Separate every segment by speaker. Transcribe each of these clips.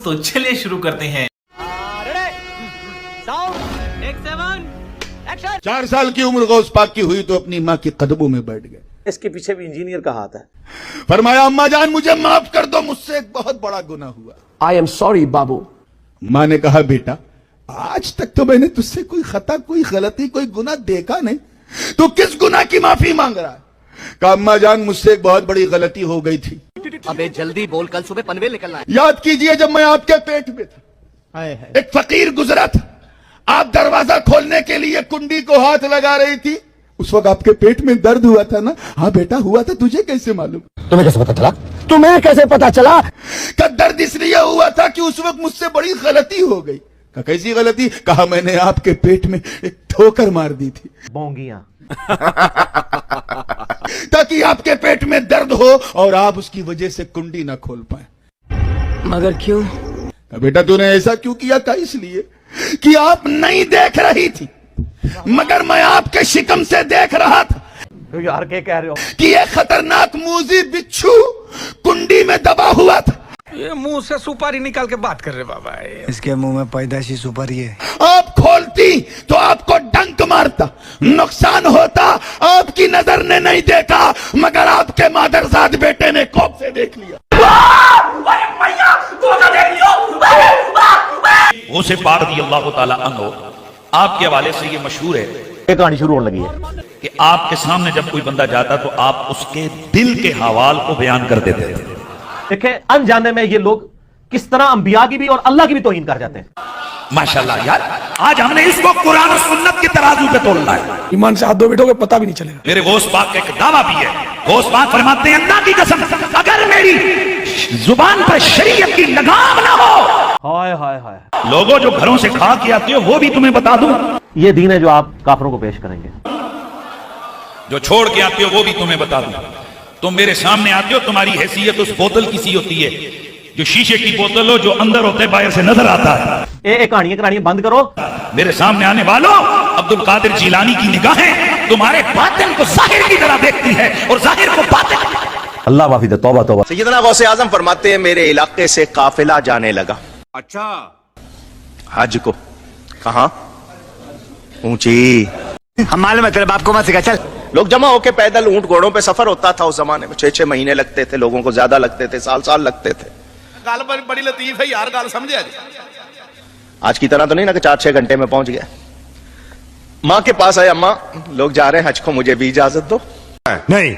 Speaker 1: तो चलिए शुरू करते हैं।
Speaker 2: 4 साल की उम्र गौस पाक की हुई तो अपनी माँ के कदमों में बैठ गए।
Speaker 3: इसके पीछे भी इंजीनियर का हाथ है।
Speaker 2: फरमाया अम्मा जान मुझे माफ कर दो, मुझसे एक बहुत बड़ा गुनाह हुआ।
Speaker 4: आई एम सॉरी बाबू।
Speaker 2: माँ ने कहा बेटा आज तक तो मैंने तुझसे कोई खता, कोई गलती, कोई गुनाह देखा नहीं, तो किस गुनाह की माफी मांग रहा है? कहा अम्मा जान मुझसे एक बहुत बड़ी गलती हो गई थी।
Speaker 4: अबे जल्दी बोल, कल सुबह पनवेल निकलना है।
Speaker 2: याद कीजिए जब मैं आपके पेट में था, एक फकीर गुजरा था, आप दरवाजा खोलने के लिए कुंडी को हाथ लगा रही थी, उस वक्त आपके पेट में दर्द हुआ था ना? हाँ बेटा हुआ था, तुझे कैसे मालूम?
Speaker 4: तुम्हें कैसे पता चला? तुम्हें कैसे पता चला?
Speaker 2: का दर्द इसलिए हुआ था कि उस वक्त मुझसे बड़ी गलती हो गई। कहा कैसी गलती? कहा मैंने आपके पेट में एक ठोकर मार दी थी,
Speaker 3: बोंगियां
Speaker 2: ताकि आपके पेट में दर्द हो और आप उसकी वजह से कुंडी ना खोल पाए।
Speaker 4: मगर क्यों?
Speaker 2: कहा बेटा तूने ऐसा क्यों किया? था इसलिए कि आप नहीं देख रही थी, मगर मैं आपके शिकम से देख रहा था
Speaker 3: तो यार क्या कह रहे हो
Speaker 2: कि एक खतरनाक मूजी बिच्छू कुंडी में दबा हुआ था।
Speaker 5: ये मुंह से सुपारी निकाल के बात कर रहे बाबा।
Speaker 6: इसके मुंह में पैदाशी सुपारी है।
Speaker 2: आप खोलती तो आपको डंक मारता, नुकसान होता। आपकी नजर ने नहीं देखा, मगर आपके मादरजाद बेटे ने कौप से देख लिया।
Speaker 7: उसे पार दी अल्लाह ताला अन्हो आपके हवाले से ये मशहूर है,
Speaker 3: ये कहानी शुरू होने लगी है
Speaker 7: कि आपके सामने जब कोई बंदा जाता तो आप उसके दिल के हवाल को बयान कर देते थे।
Speaker 3: देखें अनजाने में ये लोग किस तरह अंबिया की भी और अल्लाह की भी तौहीन कर जाते हैं।
Speaker 7: माशाल्लाह यार, आज हमने इसको कुरान और सुन्नत की तराजू पे तोलना है।
Speaker 6: ईमान से हाथ दो बैठोगे पता भी नहीं चलेगा।
Speaker 7: मेरे गौस पाक का एक दावा भी है। गौस पाक फरमाते हैं अल्लाह की कसम अगर मेरी जुबान पर शरीयत की लगाम ना हो,
Speaker 3: हाय हाय हाय,
Speaker 7: लोगों जो घरों से खा के आते हो वो भी तुम्हें बता दूं,
Speaker 3: ये दीन है जो आप काफिरों को पेश करेंगे।
Speaker 7: जो छोड़ के आते हो वो भी तुम्हें बता दूं। तुम मेरे सामने आते हो, तुम्हारी हैसियत उस बोतल की सी होती है जो शीशे की बोतल हो, जो अंदर होते है बाहर से नजर आता है।
Speaker 3: कहानियां बंद करो।
Speaker 7: मेरे सामने आने वालों, अब्दुल कादिर जिलानी की निगाहें तुम्हारे बातिन को जाहिर की तरह देखती है और जाहिर को बातिन।
Speaker 3: अल्लाह माफी दे, तौबा तौबा।
Speaker 8: सैयदना गौसे आजम फरमाते हैं मेरे इलाके से काफिला जाने लगा।
Speaker 5: अच्छा
Speaker 8: हज को। कहां? ऊंची।
Speaker 6: हम मालूम है तेरे बाप को मत सिखा। चल
Speaker 8: लोग जमा होके पैदल ऊंट घोड़ों पे सफर होता था उस जमाने में। 6-6 महीने लगते थे, लोगों को ज्यादा लगते थे, साल लगते थे।
Speaker 2: गाल बड़ी लतीफ है यार, गाल समझे।
Speaker 8: आज की तरह तो नहीं ना कि 4-6 घंटे में पहुंच गए। माँ के पास आए, अम्मा लोग जा रहे हैं हज को, मुझे भी इजाजत दो।
Speaker 6: नहीं।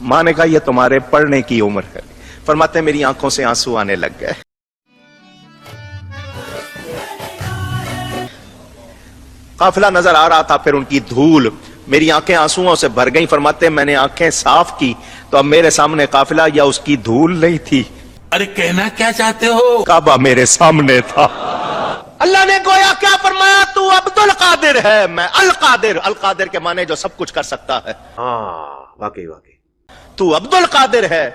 Speaker 8: माँ ने कहा यह तुम्हारे पढ़ने की उम्र है। फरमाते मेरी आंखों से आंसू आने लग गए। काफिला नजर आ रहा था, फिर उनकी धूल मेरी आंखें आंसुओं से भर गईं। फरमाते मैंने आंखें साफ की तो अब मेरे सामने काफिला या उसकी धूल नहीं थी।
Speaker 7: अरे कहना क्या चाहते हो?
Speaker 8: काबा मेरे सामने था। अल्लाह ने गोया क्या फरमाया, तू अब्दुल कादिर है, मैं अल कादिर। अल कादिर के माने जो सब कुछ कर सकता है।
Speaker 3: हाँ वाकई वाकई।
Speaker 8: तू अब्दुल कादिर है,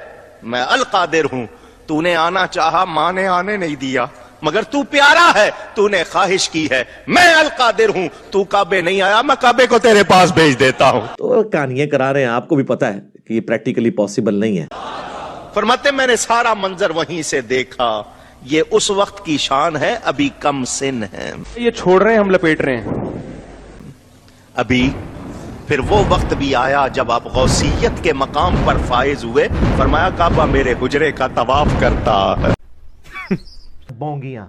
Speaker 8: मैं अल कादिर हूं। तूने आना चाहा, मां ने आने नहीं दिया, मगर तू प्यारा है, तूने ख्वाहिश की है। मैं अल कादिर हूं, तू काबे नहीं आया, मैं काबे को तेरे पास भेज देता हूं।
Speaker 3: तो कहानियां करा रहे हैं, आपको भी पता है कि ये प्रैक्टिकली पॉसिबल नहीं है।
Speaker 8: फरमाते मैंने सारा मंजर वहीं से देखा। ये उस वक्त की शान है, अभी कम सिन है।
Speaker 5: ये छोड़ रहे हैं, हम लपेट रहे हैं
Speaker 8: अभी। फिर वो वक्त भी आया जब आप गौसियत के मकाम पर फाइज हुए। फरमाया काबा मेरे हुजरे का तवाफ करता है।
Speaker 3: बोंगियां